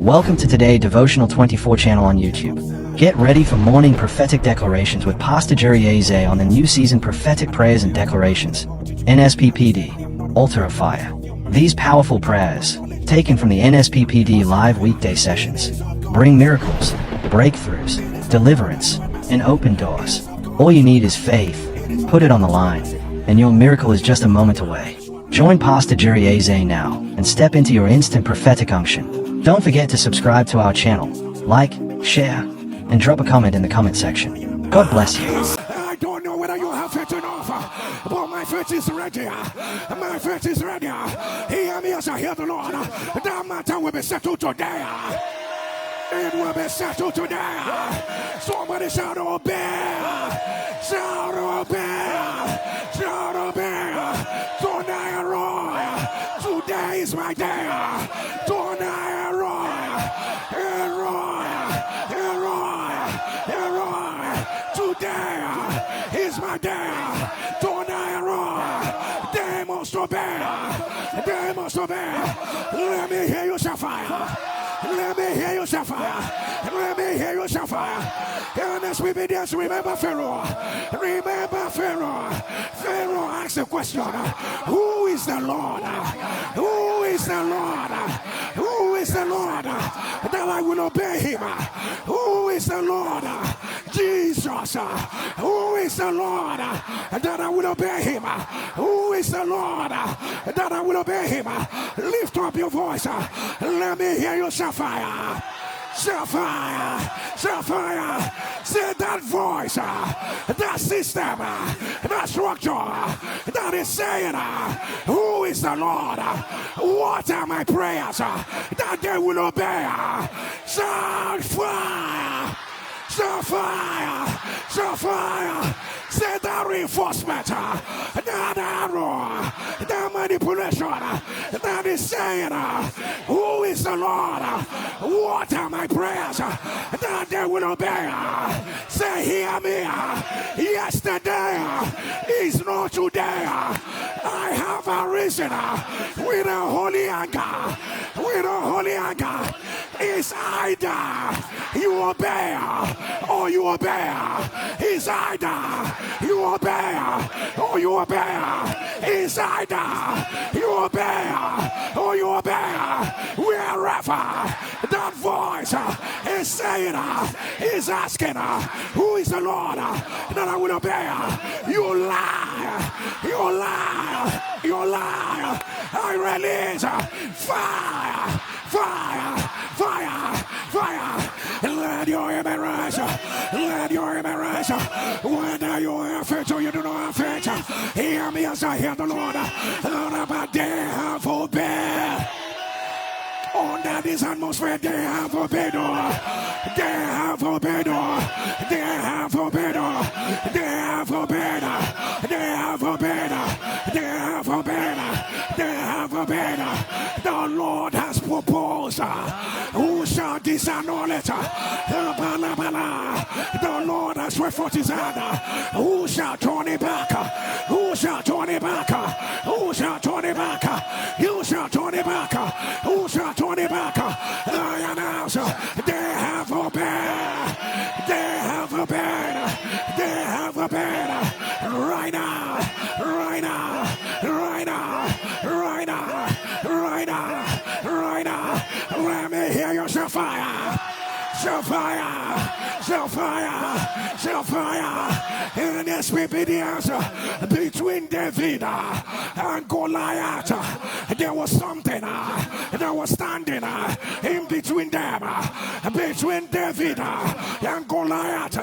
Welcome to Today Devotional 24 channel on YouTube. Get ready for morning prophetic declarations with Pastor Jerry Eze on the new season prophetic prayers and declarations. NSPPD, Altar of Fire. These powerful prayers, taken from the NSPPD live weekday sessions, bring miracles, breakthroughs, deliverance, and open doors. All you need is faith. Put it on the line, and your miracle is just a moment away. Join Pastor Jerry Eze now and step into your instant prophetic unction. Don't forget to subscribe to our channel, like, share, and drop a comment in the comment section. God bless you. I don't know whether you have faith enough, but my faith is ready. My faith is ready. Hear me as I hear the Lord. That matter will be settled today. It will be settled today. Somebody shout obey. Shout obey. Shout obey. Tonight roar. Today is my day. Tonight roar. Roar. Today is my day. Tonight roar. They must obey. They must obey. Let me hear you shout fire. Let me hear you shout fire. Let me hear you shout fire. NSPPD, remember Pharaoh. Remember Pharaoh. Pharaoh asked the question, who is the Lord? Who is the Lord? Who is the Lord? That I will obey him. Who is the Lord? Jesus. Who is the Lord? That I will obey him. Who is the Lord? That I will obey him. Lift up your voice. Let me hear you shout fire. Shout fire. Shout fire. Say that voice, that system, that structure that is saying, who is the Lord? What are my prayers that they will obey? Shout fire. Shout fire. Shout fire. Say that reinforcement, that arrow, that manipulation that is saying, who is the Lord? What are my prayers that they will obey? Say, hear me. Yesterday is not today. I have arisen with a holy anger. With a holy anger. It's either you obey or you obey. It's either you obey or you obey. It's either you obey or you obey. Wherever that voice is saying, is asking, who is the Lord that I will obey? You lie. You lie. You lie. I release fire. Fire. Fire. Fire. Let your amen rise. Let your amen rise. Whether you have faith or you do not have faith, hear me as I hear the Lord. But they have obeyed. Under this atmosphere, they have obeyed. They have obeyed. They have obeyed. They have obeyed. They have obeyed. They have obeyed. They have obeyed. The Lord has proposed. Who shall disannul it? The Lord has swept forth his hand. Who shall turn it back? Who shall turn it back? Who shall turn it back? Who shall turn it back? Who shall turn it back? I announce they have obeyed. They have obeyed. They have obeyed. Right now. Right now. Right now. Right now. Right now. Right now. Let me hear you shout fire. Shout fire. Shout fire. Shout fire. NSPPD between David and Goliath, there was something that was standing in between them. Between David and Goliath,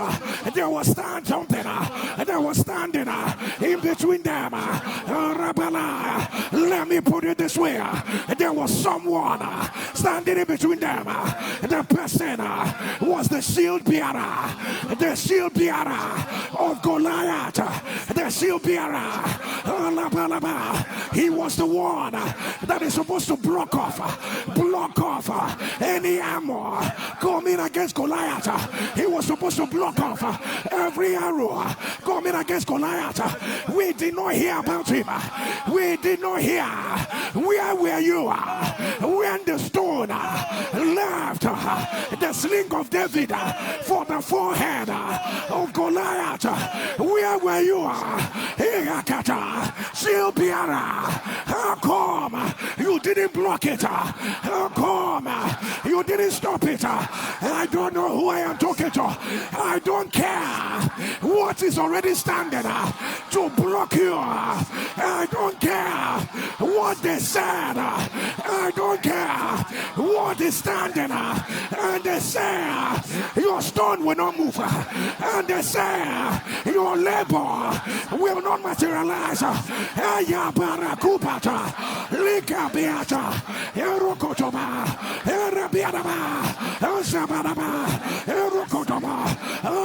there was something that was standing in between them. Let me put it this way. There was someone standing in between them. The person was the shield bearer. The shield bearer of Goliath. The shield bearer. He was the one that is supposed to block off any armor coming against Goliath. He was supposed to block off every arrow coming against Goliath. We did not hear about him. We did not hear. Where were you? Where Then the stone left the sling of David for the forehead of Goliath. Where were you? Shield bearer. How come you didn't block it? How come you didn't stop it? I don't know who I am talking to. I don't care what is already standing to block you. I don't care what they said. I don't care what is standing. And they say your stone will not move. And they say your labor will not materialize.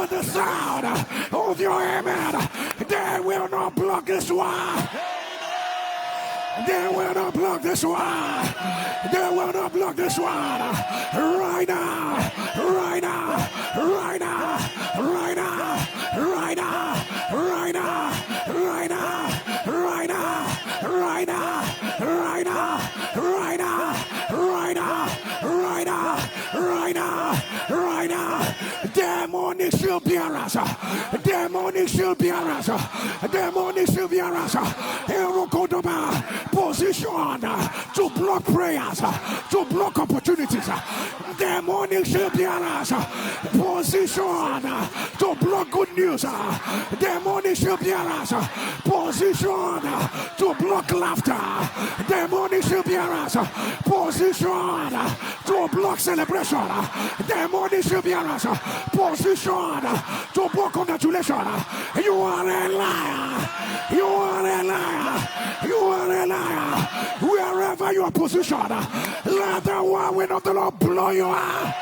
The sound of your amen, they will not block this one. They will not block this one. They will not block this one. Right now, right now, right now, right now, right now, right now, right now, right now, right now, right now, right now, right now, right now, right now, right now. Demonic shield bearers, demonic shield bearers, demonic shield bearers. Position to block prayers, to block opportunities. Demonic shield bearers, position to block good news. Demonic shield bearers, position to block laughter. Demonic shield bearers, position to block celebration. Demonic shield bearers, position to block congratulation. You are a liar. You are a liar. You are a liar. Wherever you are positioned, let the wind of the Lord blow you out.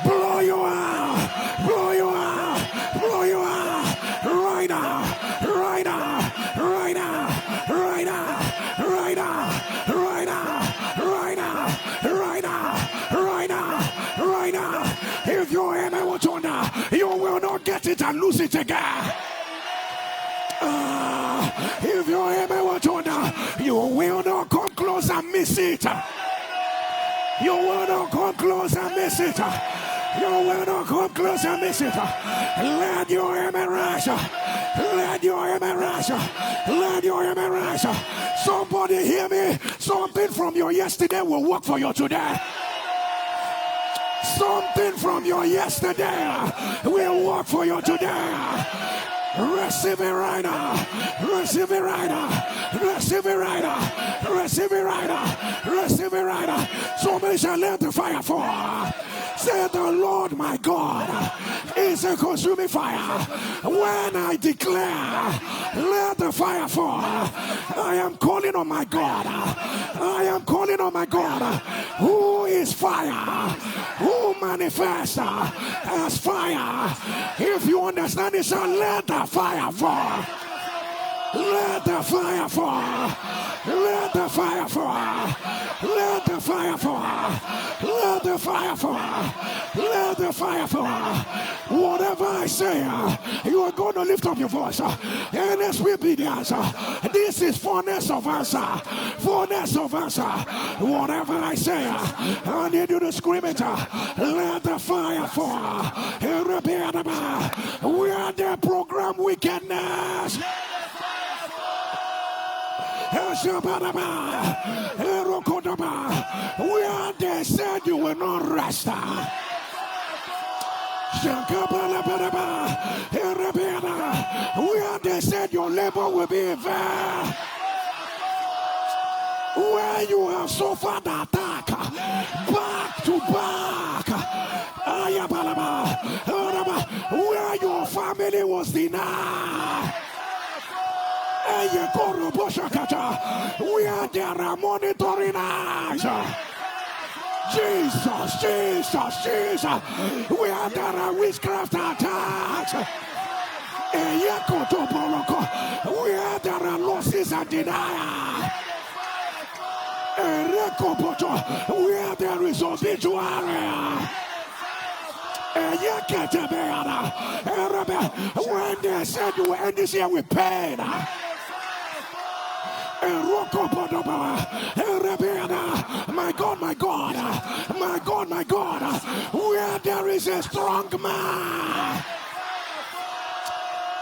Blow you out. Blow you out. Blow you out. Right now. Right now. Right now. Right now. Right now. Right now. Right now. Right now. Right now. Right now. If your amen was on now, you will not get it and lose it again. If your amen was on now, you will not come close and miss it. You will not come close and miss it. You will not come close and miss it. Let your amen rise. Let your amen rise. Let your amen rise. Somebody hear me. Something from your yesterday will work for you today. Something from your yesterday will work for you today. Receive it right now. Receive it right now. Receive it right now. Receive it right now. Receive it right now. Somebody shall let the fire fall. Say the Lord my God is a consuming fire. When I declare, let the fire fall. I am calling on my God. I am calling on my God who is fire, who manifests as fire. If you understand it, shall let the fire fall. Let the fire fall. Let the fire fall. Let the fire fall. Let the fire fall. Let the fire fall. Whatever I say, you are going to lift up your voice. NSPPD December. This is fullness of answer. Fullness of answer. Whatever I say, I need you to scream it. Let the fire fall. We are the program wickedness. Where they said you will not rest. Where they said your labor will be in vain. Where you have suffered attack back to back. Where your family was denied. Where there are monitoring eyes. Jesus, Jesus, Jesus. Where there are witchcraft attacks. Where there are losses and denial. Where there is obituary. When they said you will end this year with pain. My God, my God, my God, my God, where there is a strong man.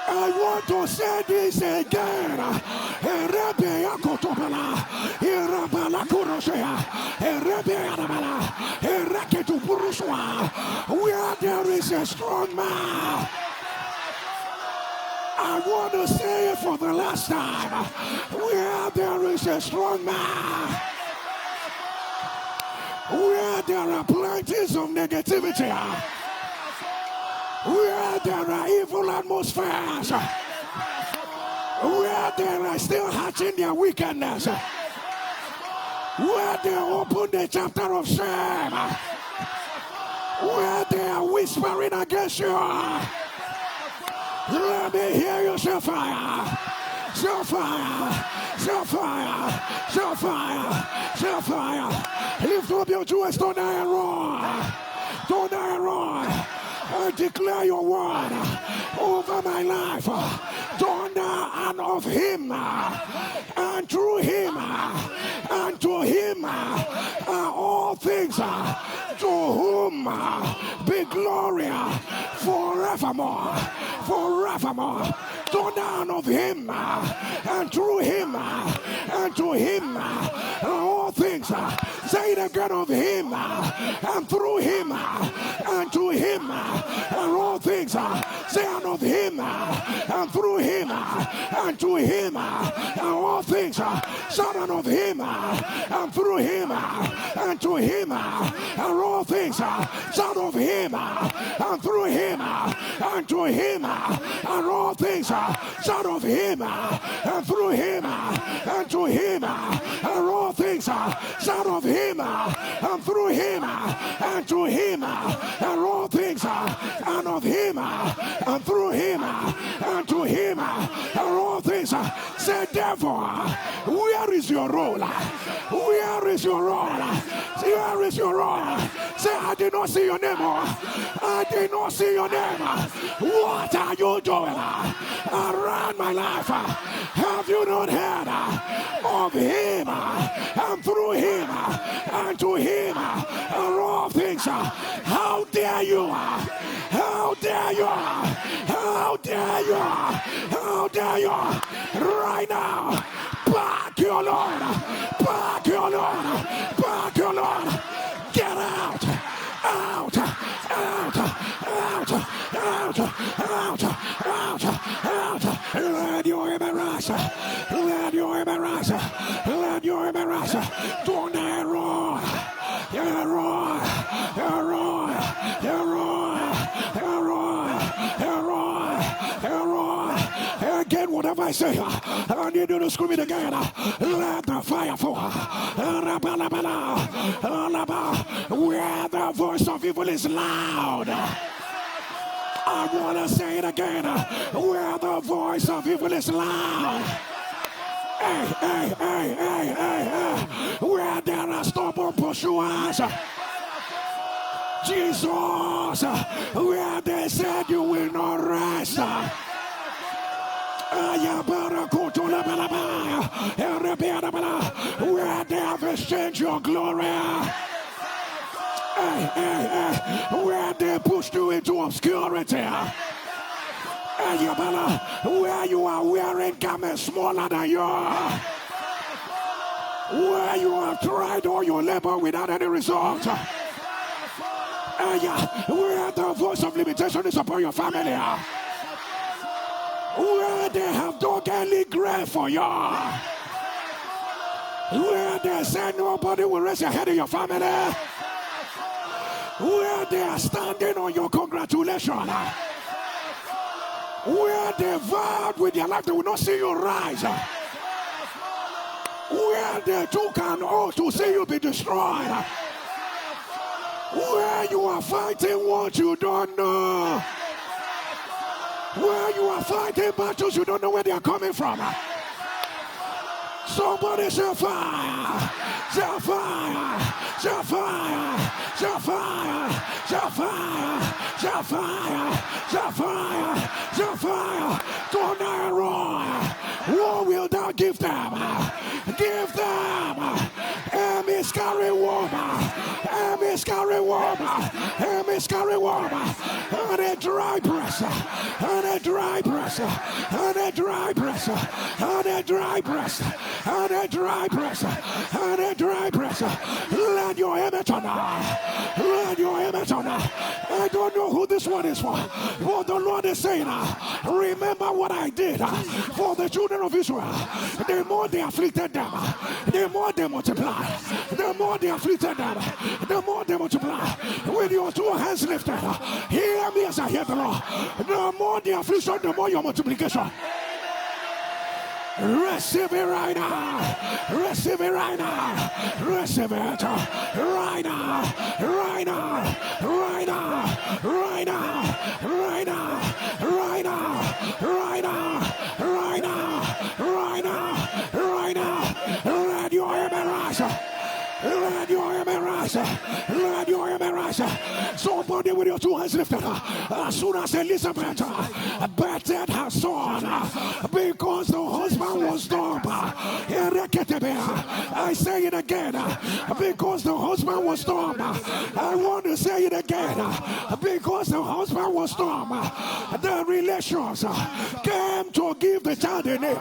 I want to say this again. Where there is a strong man. I want to say it for the last time. Where there is a strong man. Where there are plenties of negativity. Where there are evil atmospheres. Where they are still hatching their wickedness. Where they open the chapter of shame. Where they are whispering against you. Let me hear you say fire. Say fire. Say fire. Say fire. Say fire. Lift up your voice, don't die and roar. Don't die and roar. I declare your word over my life. Thunder and of him and through him and to him are all things, to whom be glory forevermore. Forevermore. Thunder and of him and through him and to him are all things. Say it again, of him and through him and to him are all things. Say and of him and through him and to him are all things. Son of him and through him and to him are all things. Son of him and through him and to him are all things. Son of him and through him and to him are all things. Son of him and through him and to him are all things. And of him and through him and to him are all things. Say, devil, where is your role? Where is your role? Where is your role? Say, I did not see your name. I did not see your name. What are you doing around my life? Have you not heard of him and through him and to him are all things? How dare you? How dare you? How dare you? How dare you? Right now, back your Lord, back your Lord, back your Lord. Get out, out, out, out, out, out, out, out. Let your embarrass, let your embarrass, let your embarrass. Don't roar, you roar, you roar, you roar, you roar, you roar, you roar. Again, whatever I say, I need you to scream it again. Let the fire fall. Where the voice of evil is loud. I want to say it again. Where the voice of evil is loud. Hey, hey, hey, hey, hey, hey. Where there are stubborn pursuers. Jesus, where they said you will not rest. Where they have exchanged your glory. Hey, hey, hey. Where they pushed you into obscurity. Where you are wearing garments smaller than you. Where you have tried all your labor without any result. Where the voice of limitation is upon your family. Where they have dug a grave for you. Where they say nobody will raise your head in your family. Where they are standing on your congratulations. Where they vowed with their life they will not see you rise. Where they took an oath to see you be destroyed. Where you are fighting what you don't know. Where you are fighting battles you don't know where they are coming from. Somebody shall fire. Shall fire. Shall fire. Shall fire. Shall fire. Shall fire. Shall fire. Shall fire. Tonight, roar. What will thou give them? Give them a miscarry woman. A miscarry woman. A miscarry woman. And a dry breast. And a dry breast. And a dry breast. And a dry breast. And a dry breast. And a dry breast. Let your amen tonight. Let your amen tonight. I don't know who this one is for. But the Lord is saying, remember what I did for the children of Israel. The more they afflicted them, the more they multiply. The more they afflicted them, the more they multiply. With your two hands lifted, hear me as I hear the Lord. The more the affliction, the more your multiplication. Receive it right now. Receive it right now. Receive it right now. Right now. Right now. Right now. Right now. Right now. Right now. Right now. Right now. Right now. Let your amen rise. Let your amen rise. Let your amen rise. Somebody with your two hands lifted. As soon as Elizabeth battered her son because the husband was dumb. I say it again. Because the husband was dumb. I want to say it again. Because the husband was dumb. The relations came to give the child a name.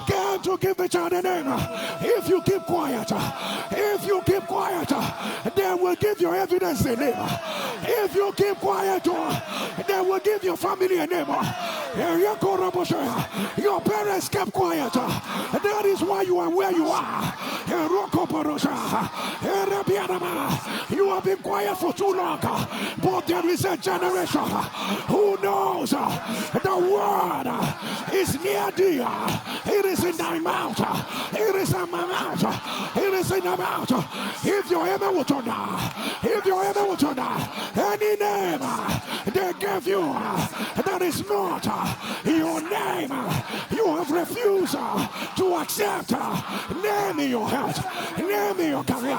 Came to give the child a name. If you keep quiet, if you keep quiet, they will give your evidence a name. If you keep quiet, they will give your family a name. Your parents kept quiet. That is why you are where you are. You have been quiet for too long. But there is a generation who knows the word is near thee. It is in thy mouth. It is in my mouth. It is in the mouth. If your amen will turn down, if your amen will turn down, any name they gave you that is not your name, you have refused to accept. Name in your health, name in your career,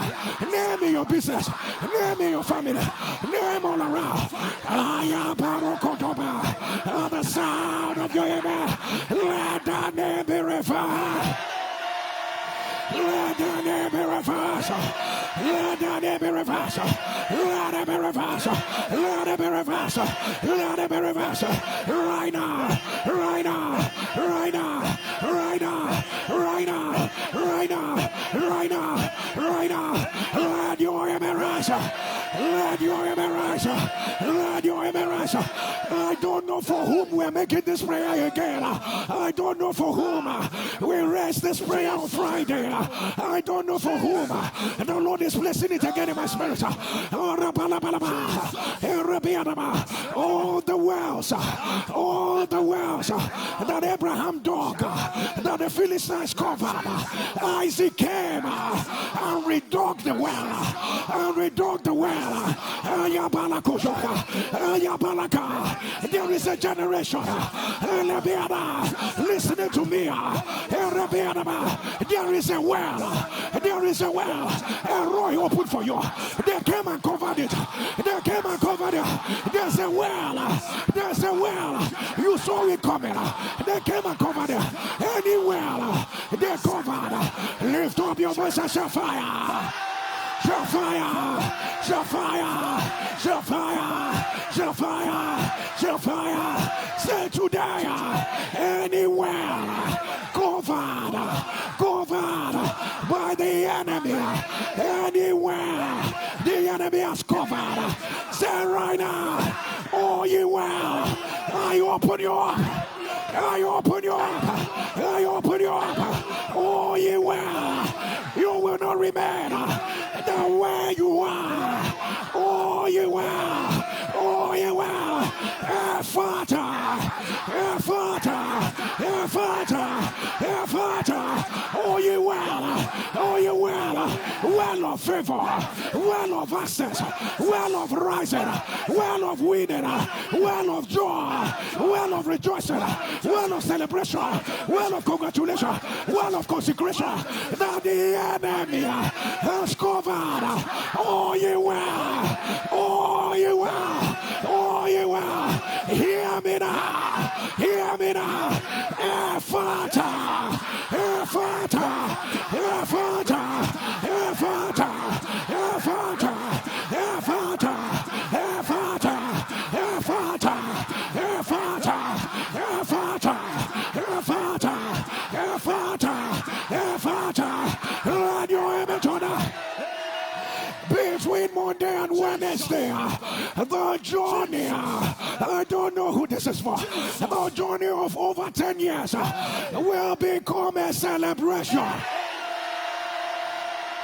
name in your business, name in your family, name all around. I am at the sound of your amen. Let that name be revealed. Let the name be reversed. Let the name be reversed. Let it be reversed. Let it be reversed. Let it be reversed. Right now. Right now. Right now. Right now. Right now. Right now. Right now. Right now. Let your amen rise. Let your amen rise. Let your amen rise. I don't know for whom we're making this prayer again. I don't know for whom we raise this prayer on Friday. I don't know for whom the Lord is blessing it again in my spirit. All the wells that Abraham dug, that the Philistines covered, Isaac came and redug the well, and redug the well. There is a generation listening to me. There is a well. There is a well. A roy opened for you. They came and covered it. They came and covered it. There's a well. There's a well. You saw it coming. They came and covered it. Any well they covered. Lift up your voice and shout fire. Shout fire. Shout fire. Shout fire. Shout fire. Shout fire. Say today, anywhere covered by the enemy, anywhere the enemy has covered, say right now, oh you well, I open you up, I open you up, I open you up, oh you well, you will not remain the way you are, oh you well, oh you well, Father, oh you well, well of favor, well of access, well of rising, well of winning, well of joy, well of rejoicing, well of celebration, well of congratulation, well of consecration, that the enemy has covered. Oh, you will, oh, you will, oh, you will. Hear me now, hear me now. Ephata, Ephata, Ephata, Ephata, Ephata, Ephata, Ephata, Ephata, Ephata, Ephata, Ephata, Ephata, Ephata. Let your image on between Monday and Wednesday, the journey, I don't know who this is for, the journey of over 10 years will become a celebration.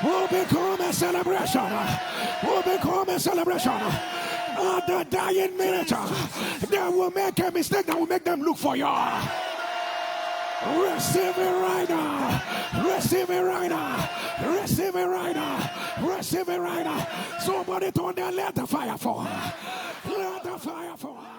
Will become a celebration. Will become a celebration. At the dying minute, they will make a mistake that will make them look for you. Receive it right now. Receive it right now. Receive it right now. Receive it right now. Somebody turn there, let the fire fall. Let the fire fall.